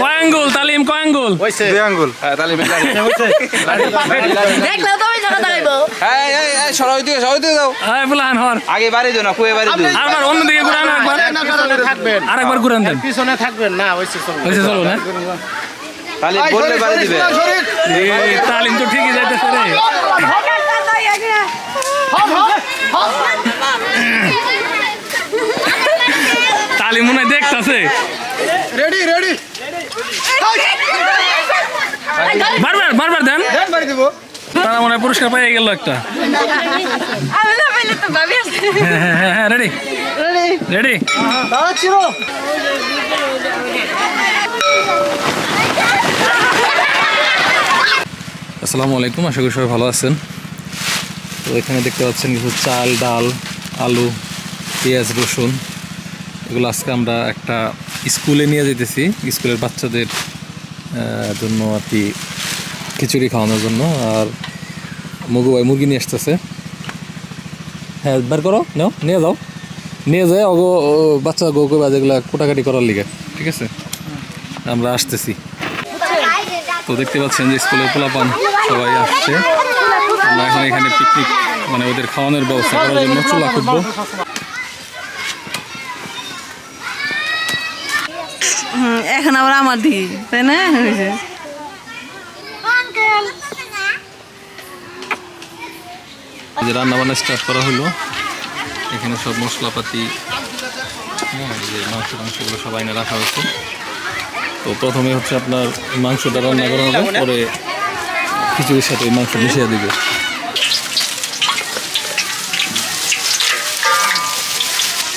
কয় আঙ্গুল তালিম কয় আঙ্গুল? দুই আঙ্গুল। হ্যাঁ তালিম দেখলেও তো আমি জায়গা দাঁড়াইবো। সরাই দিয়ে যাও এই প্লান হর আগে বাড়ি দিও না কুয়ে বাড়ি দিও আরবার অন্যদিকে ঘুরান একবার থাকবেন আরেকবার ঘুরান দেন পিছনে থাকবেন না হইছে চলো না তালিম বললে বাড়ি দিবে এই তালিম তো ঠিকই যাইতেছে রে তালিম মনে হয় দেখতাছে রেডি বারবার দেন দেন বাড়ি দিব। তারা মনে হয় পুরস্কার পেয়ে গেল একটা আমি না পাইলে তো ভাবি আছে। হ্যাঁ রেডি রেডি দাঁড়াচ্ছিল। আসসালামু আলাইকুম, আশা করি সবাই ভালো আছেন। তো এখানে দেখতে পাচ্ছেন কিছু চাল, ডাল, আলু, পেঁয়াজ, রসুন, এগুলো আজকে আমরা একটা স্কুলে নিয়ে যেতেছি, স্কুলের বাচ্চাদের জন্য আর কি খিচুড়ি খাওয়ানোর জন্য। আর মগু ভাই মুরগি নিয়ে আসতেছে। হ্যাঁ বের করো, নাও নিয়ে যাও, নিয়ে যায় অগো বাচ্চা গো গো যেগুলো কোটাকাটি করার লিগে। ঠিক আছে, আমরা আসতেছি। তো দেখতে পাচ্ছেন যে স্কুলের পোলাপান সবাই আসছে। আমরা এখন এখানে পিকনিক মানে ওদের খাওয়ানোর ব্যবস্থা করার জন্য চুলা খুঁজবো। এখন আবার আমার দিকে তাই না হয়েছে যে রান্না বান্না স্টার্ট করা হলো, এখানে সব মশলাপাতি, হ্যাঁ যে মাংসগুলো সবাই এনে রাখা হচ্ছে। তো প্রথমে হচ্ছে আপনার মাংসটা রান্না করা হবে, পরে খিচুড়ির সাথে মাংস মিশিয়ে দিবে।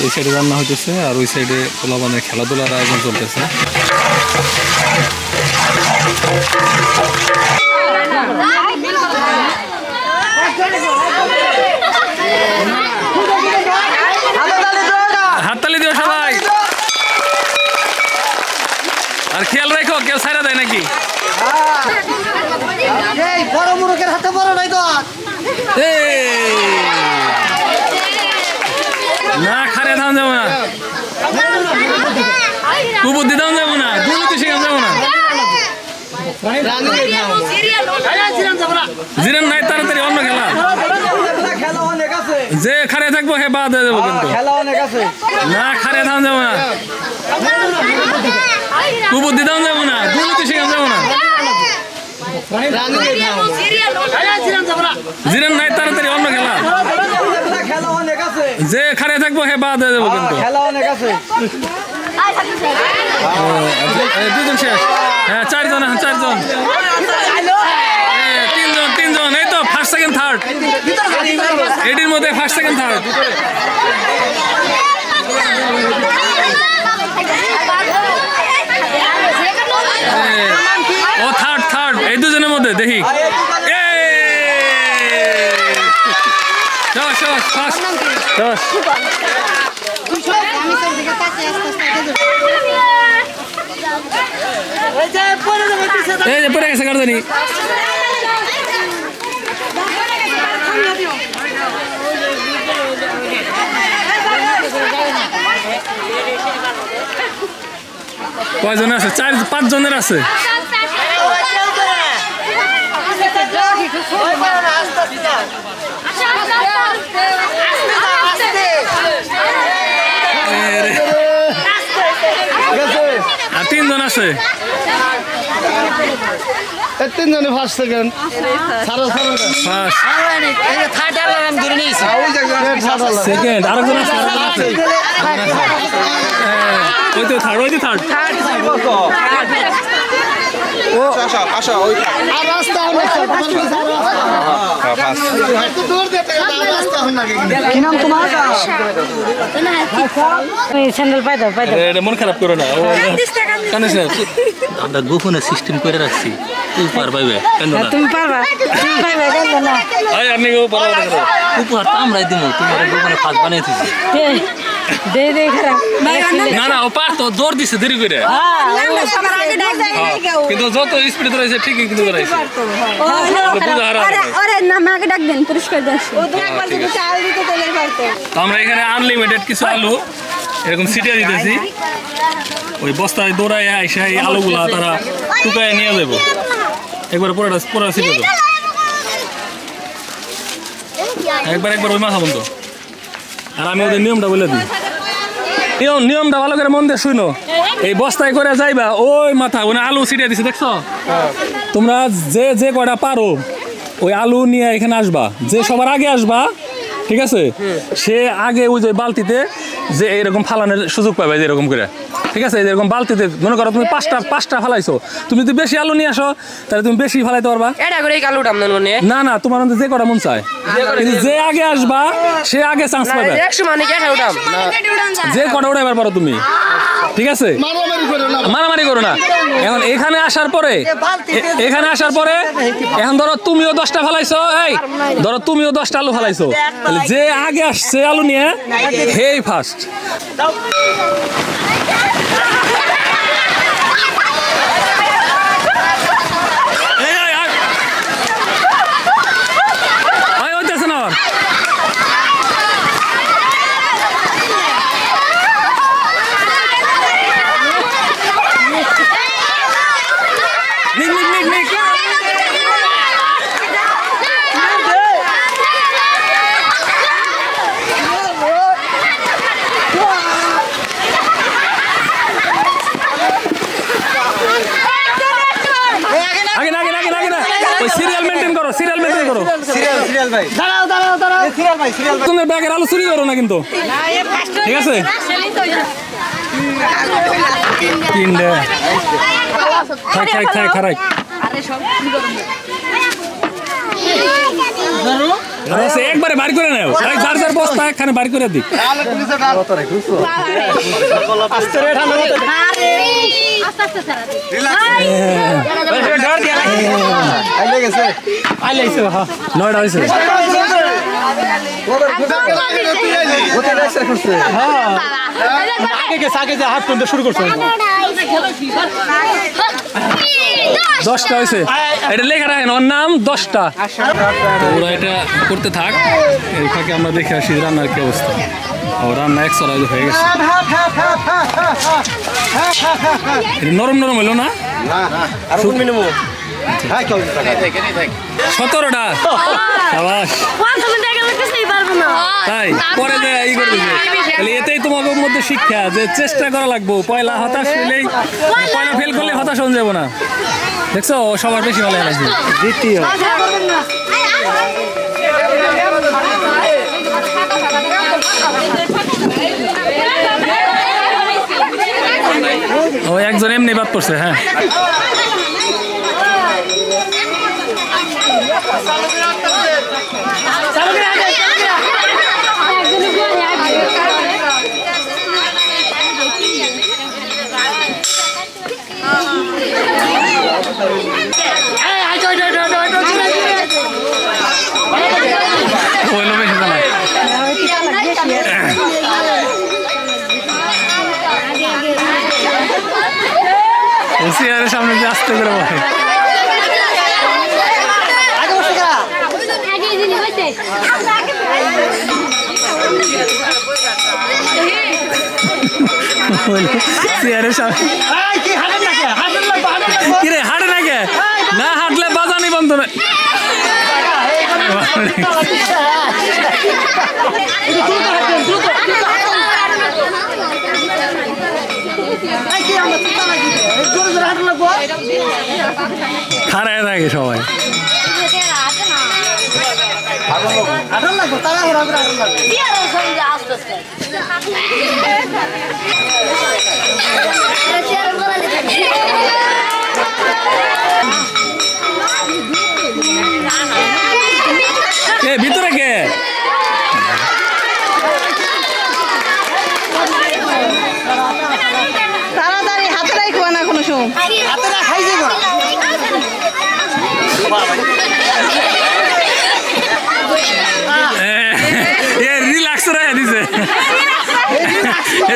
এই সাইডে রান্না হইতেছে আর ওই সাইডে পোলাপানের খেলাধুলার আয়োজন চলতেছে। হাততালি দিও সবাই, আর খেয়াল রাখো কেউ ছাড়া দেয় নাকি। বড় মুরগের হাতে বড় নাই তো। না খারে ধান যাবো না, কুবুদ্ধি দাম যাবো না, দুর্নীতি শিখান যাবো না। জিরান নাই, তাড়াতাড়ি অন্য খেলা। যে খারে থাকবো হে বাদ হয়ে যাবো কিন্তু। না খারে ধান যাবো না, কুবুদ্ধি দাম যাবো না, দুর্নীতি শিখান যাবো না। জিরান নাই, তাড়াতাড়ি অন্য খেলা। যে খারে থাকবো হে বাদ হয়ে যাবো কিন্তু। দুজন শেষ। হ্যাঁ চারজন, এখন চারজন, তিনজন। এই তো ফার্স্ট সেকেন্ড থার্ড, এটির মধ্যে ফার্স্ট সেকেন্ড থার্ড। ও থার্ড, এই দুজনের মধ্যে দেখি। এই যে পড়ে গেছে গার্দানি। কয়জন আছে? 4-5 জনের আছে। আর 3 জন আছে। তিনজনে ফার্স্ট সেকেন্ড সেকেন্ড আরেকজন আছে। ওই তো থার্ড, ওই তো থার্ড। মন খারাপ করো না, আমরা গোপনে সিস্টেম করে রাখছি। তুই পারবে কেন না? তুমি পারবা, তুমি পারবা কেন না? আপনি উপহার তো আমরাই দিব, তোমার গোপনে ফাঁস বানিয়েছি। দে খারাপ না ও পার তো দৌড় দিছে দেরি করে, কিন্তু যত স্পিডে ধরেছে ঠিকই কিন্তু ধরেছে। আমাকে ডাক দেন, পুরস্কার দেন। তো আমরা এখানে আনলিমিটেড কিছু আলু এরকম ছিটিয়ে দিতেছি, ওই বস্তায় দৌড়ায় আইসা এই আলুগুলা তারা টুকায় নিয়ে যাবো, একবার পুরোটা ছিটে দেবো, একবার ওই মাথা বন্ধ। আর আমি ওদের নিয়মটা বলে দিই, নিয়মটা ভালো করে মন দিয়ে শুনো। এই বস্তায় করে যাইবা ওই মাথা ওই আলু ছিটিয়ে দিছে দেখছো, তোমরা যে কয়টা পারো ওই আলু নিয়ে এখানে আসবা, যে সবার আগে আসবা ঠিক আছে, সে আগে ওই যে বালতিতে যে এরকম ফালানোর সুযোগ পাবে, যে এরকম করে ঠিক আছে, এরকম বালতিতে মনে করো তুমি পাঁচটা ফালাইছো, তুমি যদি বেশি আলু নিয়ে আসো তাহলে তুমি বেশি ফালাইতে পারবা। না না, তোমার যে কটা মন চায়, কিন্তু যে আগে আসবা সে আগে চান্স পাবে, যে কটা উঠাইবার পারো তুমি ঠিক আছে, মারামারি করো না। এখন এখানে আসার পরে এখন ধরো তুমিও 10টা ফালাইছো, এই ধরো তুমিও 10টা আলু ফালাইছো, তাহলে যে আগে আসছে আলু নিয়ে হেই ফার্স্ট। তোমার ব্যাগের আলু চুরি করো না কিন্তু ঠিক আছে। একবারে বাড়ি করে নেও, যার যার বস্তা এখানে বাড়ি করে দিক। নয়টা হয়েছে শুরু করছে, 10টা হয়েছে, এটা লেখা রাখেন ওর নাম 10টা। ওরা এটা করতে থাক, এই ফাঁকে আমরা দেখে আসি রান্নার কি অবস্থা। ও রান্না 100 হয়ে গেছে, নরম নরম হইলো না, 17টা তাই পরে যে ই করে দিবে, তাহলে এতেই তোমাদের মধ্যে শিক্ষা যে চেষ্টা করা লাগবো, পয়লা হতাশ হইলেই পয়লা ফেল করলে হতাশ হয়ে যাবো না, দেখছো সবার বেশি ভালো লাগবে। দ্বিতীয় ও একজন এমনি বাদ পড়ছে। হ্যাঁ চেয়ারের সামনে যে আসতে করে বসে, চেয়ারের সামনে কিরে হাঁটে না কে, না হাঁটলে বাজানি বন্ধ না। খারায় থাকে সবাই, ভিতরে কে তাড়াতাড়ি হাতে রাখবো না কোনো সময়, রিল্যাক্স রে দিছে,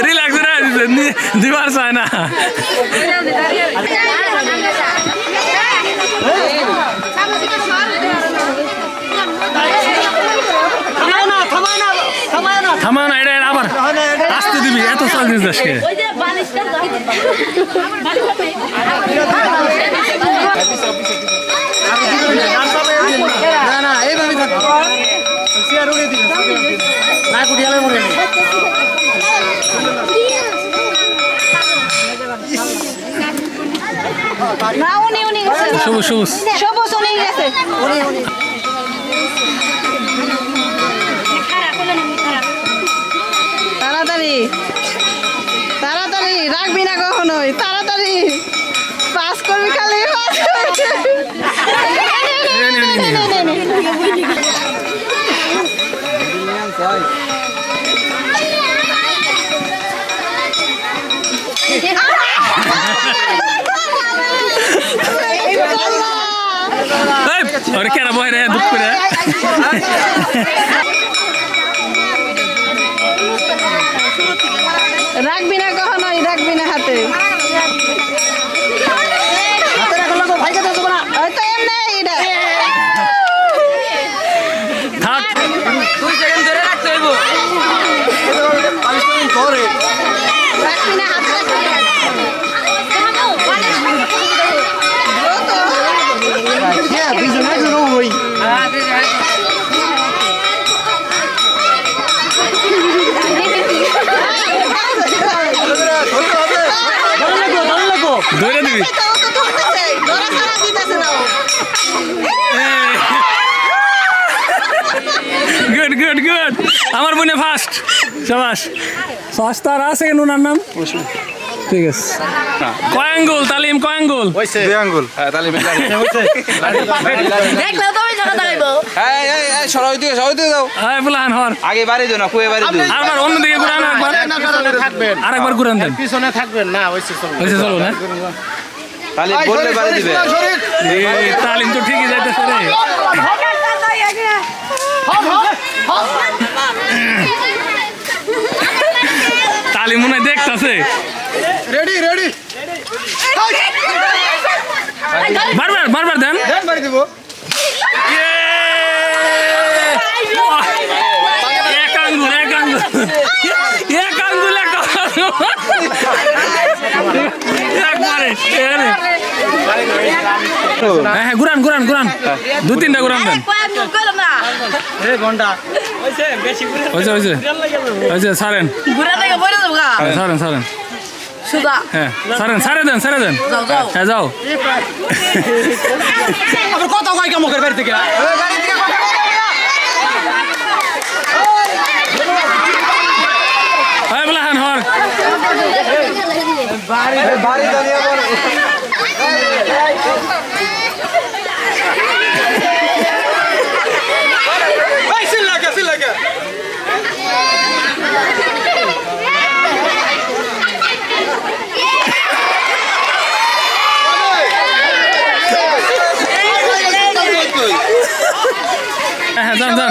রিল্যাক্স রে দিছে, দিবার চায় না। থামা না, এটা আবার আসতে দিবি, এত এত সার্ভিস আজকে না না এইভাবে থাকবে চেয়ার উড়িয়ে দিবেন না কুটিয়ালে মরে নেই না উনি গেছে সবুজ সবুজ সবুজ উনি গেছে তাড়াতাড়ি তাড়াতাড়ি রাখবি না কখনোই তাড়াতাড়ি পাস করবি খালি পাস আরে কেন বয় রে দুঃখ করে রাখবি না কখনোই রাখবি না হাতে হাতে রাখো লাগো ভাইকে দেবো না ওই তো এমনি এটা থাক করে রাখবি না হাতে হ্যাঁ দুজন একজন ওই ধরে দিবি গুড গুড গুড আমার বোনে ফার্স্ট শাবাশ ফার্স্ট তার আছে কেন ওনার নাম ঠিক আছে কয় আঙ্গুল তালিম কয় আঙ্গুল দুই আঙ্গুল হ্যাঁ তাহলে দেখলেও তো ওই জায়গা দাঁড়াইবো সরাই দিয়ে দাও হ্যাঁ বুলান হর আগে বাড়ি দাও না কুয়ে বাড়ি দাও আরেকবার অন্যদিকে ঘুরান একবার থাকবেন আরেকবার ঘুরান দেন পিছনে থাকবেন না ওই হয়েছে চলো না তাহলে বললে বাড়ি দিবে এই তালিম তো ঠিকই যাইতেছে রে তালিম মনে হয় দেখতেছে রেডি রেডি বারবার বারবার দেন দেন বাড়ি দিব এক আঙ্গুল এক আঙ্গুল এক আঙ্গুল একবারে হ্যাঁ হ্যাঁ ঘুরান ঘুরান ঘুরান দু তিনটা ঘুরান দেন এই ঘন্টা হয়েছে হয়েছে হয়েছে সারেন ঘুরে থেকে বলে দেবো গা হ্যাঁ সারেন সারেন সুদা হ্যাঁ সারেন সারে দেন সারে দেন যাও যাও হ্যাঁ যাও আবার কত কয় কামকের বাড়ি থেকে হ্যাঁ বলে হ্যাঁ হর বাড়ি দাঁড়িয়ে বলো হ্যাঁ যান যান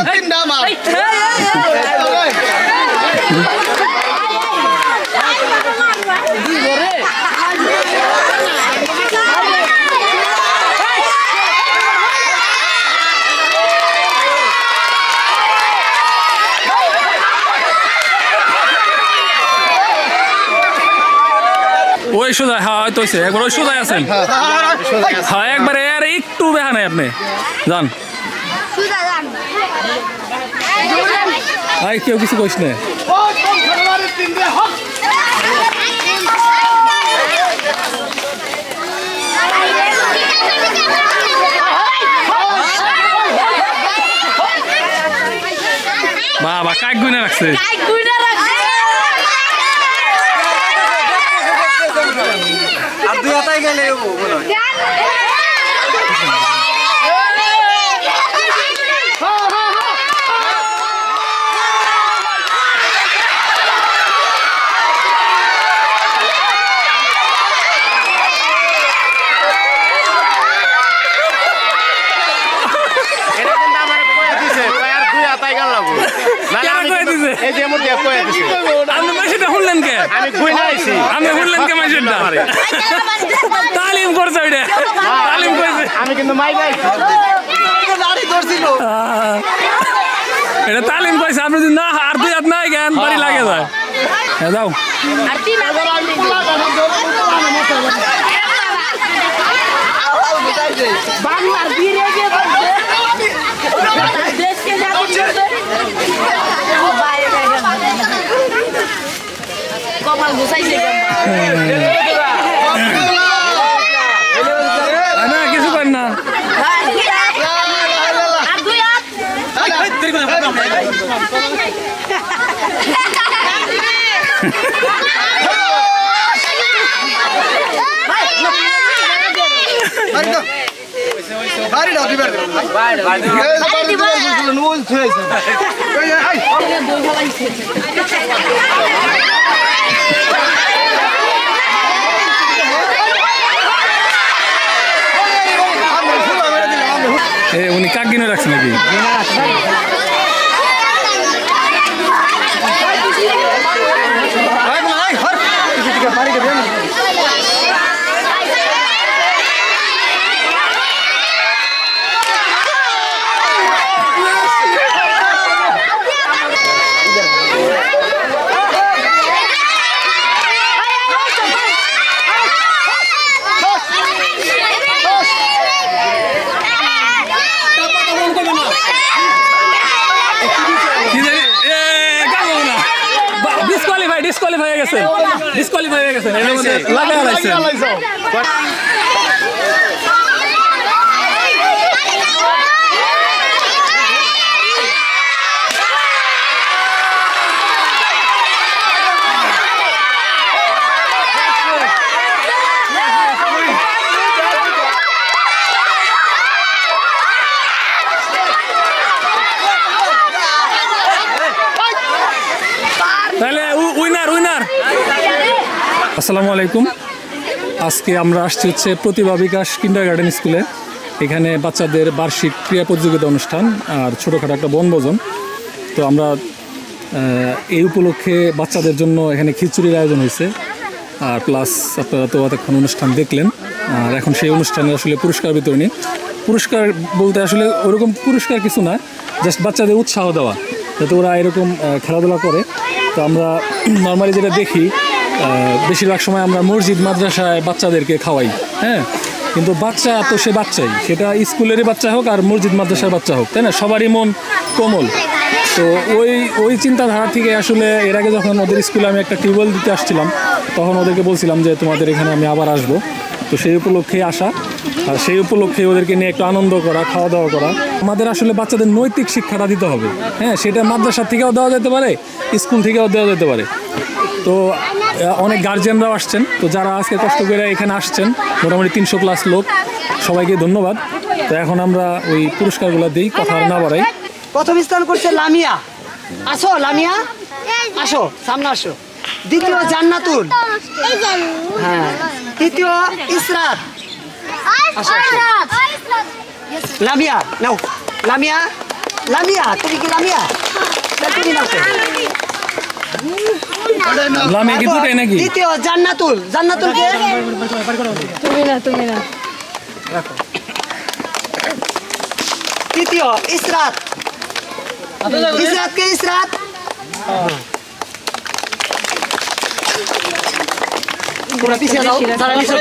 ওই সোজা হ্যাঁ হয়তো হয়েছে একবার ওই সোজায় আছেন হ্যাঁ একবারে আর একটু বেহা নাই আপনি যান আই কেউ কিছু কইস না বাবা কাক গুনে রাখছে আর দুই হাতায় গেলে এই যে মোর দেখ কয়ে দিছে আপনি মাসিটা শুনলেন কে আমি কই না আইছি আপনি শুনলেন কে মাসিটা তালিম করছে ওইটা তালিম করছে আমি কিন্তু মাই যাই দাড়ি ধরছিল এটা তালিম কইছে আপনি যদি না আর দুই হাত নাই জ্ঞান বাড়ি লাগে যায় হ্যাঁ যাও। বাংলার বীরে গিয়ে বলছে দেশকে কপাল ঘুষাইছে না কিছু করেন না। বাড়ি দাও দিবার বাড়ি দিবার বলছিল নুল ছুঁয়েছে দই ফলাইছে উনি কাক কিনে রাখছে নাকি? ডিসকোয়ালিফাই হয়ে গেছেন, ডিসকোয়ালিফাই হয়ে গেছেন, এর মধ্যে লাগাই লাইছেন। তাহলে উইনার উইনার। আসসালামু আলাইকুম। আজকে আমরা আসছি হচ্ছে প্রতিভা বিকাশ কিন্ডারগার্টেন স্কুলে। এখানে বাচ্চাদের বার্ষিক ক্রীড়া প্রতিযোগিতা অনুষ্ঠান আর ছোটোখাটো একটা বনভোজন। তো আমরা এই উপলক্ষে বাচ্চাদের জন্য এখানে খিচুড়ির আয়োজন হয়েছে। আর প্লাস আপনারা তো এতক্ষণ অনুষ্ঠান দেখলেন, আর এখন সেই অনুষ্ঠানে আসলে পুরস্কার বিতরণী। পুরস্কার বলতে আসলে ওরকম পুরস্কার কিছু না, জাস্ট বাচ্চাদের উৎসাহ দেওয়া যাতে ওরা এরকম খেলাধুলা করে। তো আমরা নর্মালি যেটা দেখি বেশিরভাগ সময় আমরা মসজিদ মাদ্রাসায় বাচ্চাদেরকে খাওয়াই, হ্যাঁ, কিন্তু বাচ্চা তো সে বাচ্চাই, সেটা স্কুলেরই বাচ্চা হোক আর মসজিদ মাদ্রাসার বাচ্চা হোক, তাই না, সবারই মন কোমল। তো ওই চিন্তাধারা থেকে আসলে এর আগে যখন ওদের স্কুলে আমি একটা টিউবওয়েল দিতে আসছিলাম তখন ওদেরকে বলছিলাম যে তোমাদের এখানে আমি আবার আসবো। তো সেই উপলক্ষেই আসা, আর সেই উপলক্ষে ওদেরকে নিয়ে একটু আনন্দ করা, খাওয়া দাওয়া করা। আমাদের আসলে বাচ্চাদের নৈতিক শিক্ষাটা দিতে হবে, হ্যাঁ, সেটা মাদ্রাসা থেকেও দেওয়া যেতে পারে, স্কুল থেকেও দেওয়া যেতে পারে। তো অনেক গার্জিয়ানরাও আসছেন, তো যারা আজকে কষ্ট করে এখানে আসছেন মোটামুটি 300+ লোক, সবাইকে ধন্যবাদ। তো এখন আমরা ওই পুরস্কারগুলো দিই, কথা না বাড়াই। প্রথম স্থান করছে লামিয়া। আসো লামিয়া, আসো সামনে আসো। দ্বিতীয় জান্নাতুল, হ্যাঁ। তৃতীয় ইসরাত। আসো, আসো। লামিয়া নাও, লামিয়া, লামিয়া তুমি কি লামিয়া? তুমি নাও তো। লামিয়া কি দুটাই নাকি? তৃতীয় জান্নাতুল, জান্নাতুল কে? তুমি না তৃতীয় ইসরাত, ইসরাত কে? ইসরাত পুরো পিছিয়ে যাও,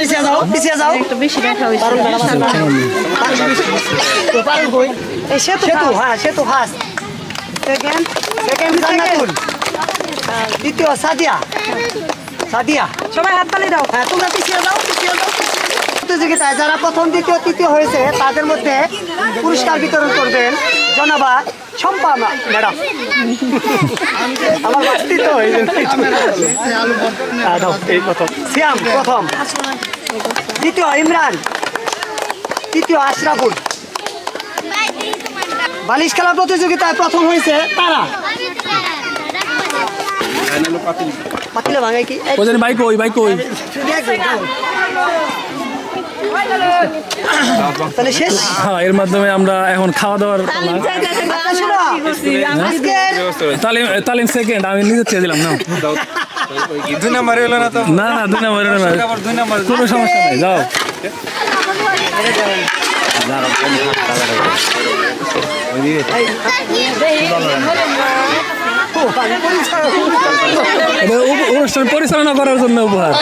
পিছিয়ে যাও, পিছিয়ে যাও। একটু বেশি দেখা হয়েছে। এই সেতু, হ্যাঁ সেতু ফার্স্ট। সেকেন্ড জান্নাতুল। দ্বিতীয় সাদিয়া, সাদিয়া। সবাই হাততালি দাও। হ্যাঁ তোমরা পিছিয়ে যাও, পিছিয়ে যাও। প্রতিযোগিতায় যারা প্রথম দ্বিতীয় তৃতীয় হয়েছে তাদের মধ্যে পুরস্কার বিতরণ করবেন জনাবা শম্পা ম্যাডাম। আমার বাস্তি তো এই প্রথম সিয়াম, প্রথম। দ্বিতীয় ইমরান, তৃতীয় আশরাফুল। বালিশ খেলা প্রতিযোগিতায় প্রথম হয়েছে তারা। পাতিলে ভাঙাই কি? ওদের বাইক ওই বাইক ওই তাহলে শেষ। হ্যাঁ, এর মাধ্যমে আমরা এখন খাওয়া দাওয়ার তালিম সেকেন্ড আমি নিজে চেয়ে দিলাম না। 2 নম্বরে হলো না তো? না না 2 নম্বর না, 2 নম্বর কোনো সমস্যা নেই, যাও। এটা অনুষ্ঠান পরিচালনা করার জন্য উপহার।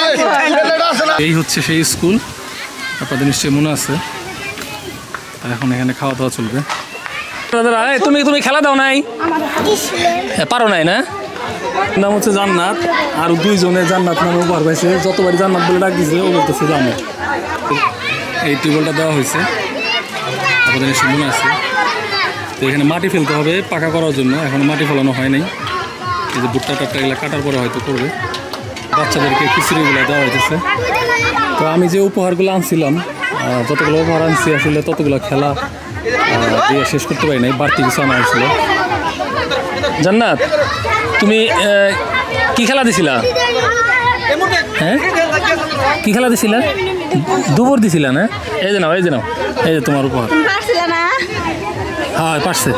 এই হচ্ছে সেই স্কুল, আপনাদের নিশ্চয়ই মনে আছে। আর এখন এখানে খাওয়া দাওয়া চলবে। তুমি তুমি খেলা দাও নাই, পারো নাই না? নাম হচ্ছে জান্নাত, আর দুইজনে জান্নাত নামে উপহার পাইছে। যতবারই জান্নাত বলে ডাক দিছে ও বলতেছে জান্নাত। এই টিউবওয়েলটা দেওয়া হয়েছে, আপনাদের নিশ্চয়ই মনে আছে। তো এখানে মাটি ফেলতে হবে পাকা করার জন্য, এখন মাটি ফেলানো হয় নাই। এই যে ভুট্টা টাট্টা এগুলো কাটার পরে হয়তো করবে। বাচ্চাদেরকে খিচুড়িগুলো দেওয়া হয়েছে। তো আমি যে উপহারগুলো আনছিলাম, যতগুলো উপহার আনছি আসলে ততগুলো খেলা দিয়ে শেষ করতে পারি নাই, বাড়তি কিছু আনা হয়েছিল। জান্নাত, তুমি কি খেলা দিছিলা? হ্যাঁ, কি খেলা দিছিলা? দুপুর দিছিলা না? এই যে নাও, এই যে নাও, এই যে তোমার উপহার। হ্যাঁ পারছে,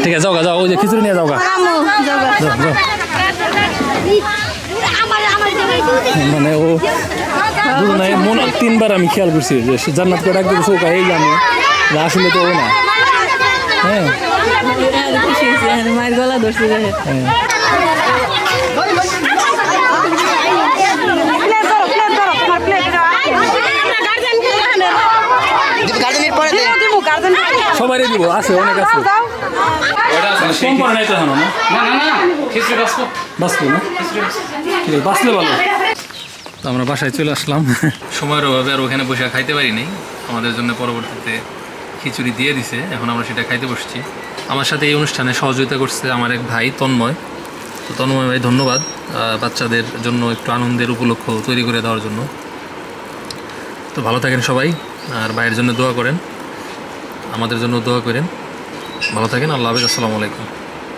ঠিক আছে, যাও যাও, ওই যে খিচুড়ি নিয়ে যাও গা, যাও যাও। মানে ও দুজনে মনে 3বার আমি খেয়াল করছি যে জান্নাতকে ডাক দিতেছে, ওকে এই জানি আসলে তো ও না। হ্যাঁ মায়ের গলা ধরছে। সবারই দিব, আছে অনেক আছে। কম পড়ে নাই তো এখনো না? বাঁচবো না, ঠিক আছে, বাঁচলে ভালো। তো আমরা বাসায় চলে আসলাম সময়ের অভাবে, আর ওখানে বসে খাইতে পারিনি। আমাদের জন্য পরবর্তীতে খিচুড়ি দিয়ে দিছে, এখন আমরা সেটা খাইতে বসছি। আমার সাথে এই অনুষ্ঠানে সহযোগিতা করছে আমার এক ভাই তন্ময়। তো তন্ময় ভাই ধন্যবাদ বাচ্চাদের জন্য একটু আনন্দের উপলক্ষ তৈরি করে দেওয়ার জন্য। তো ভালো থাকেন সবাই, আর ভাইয়ের জন্য দোয়া করেন, আমাদের জন্য দোয়া করেন। ভালো থাকেন, আল্লাহ হাফেজ, আসসালামু আলাইকুম।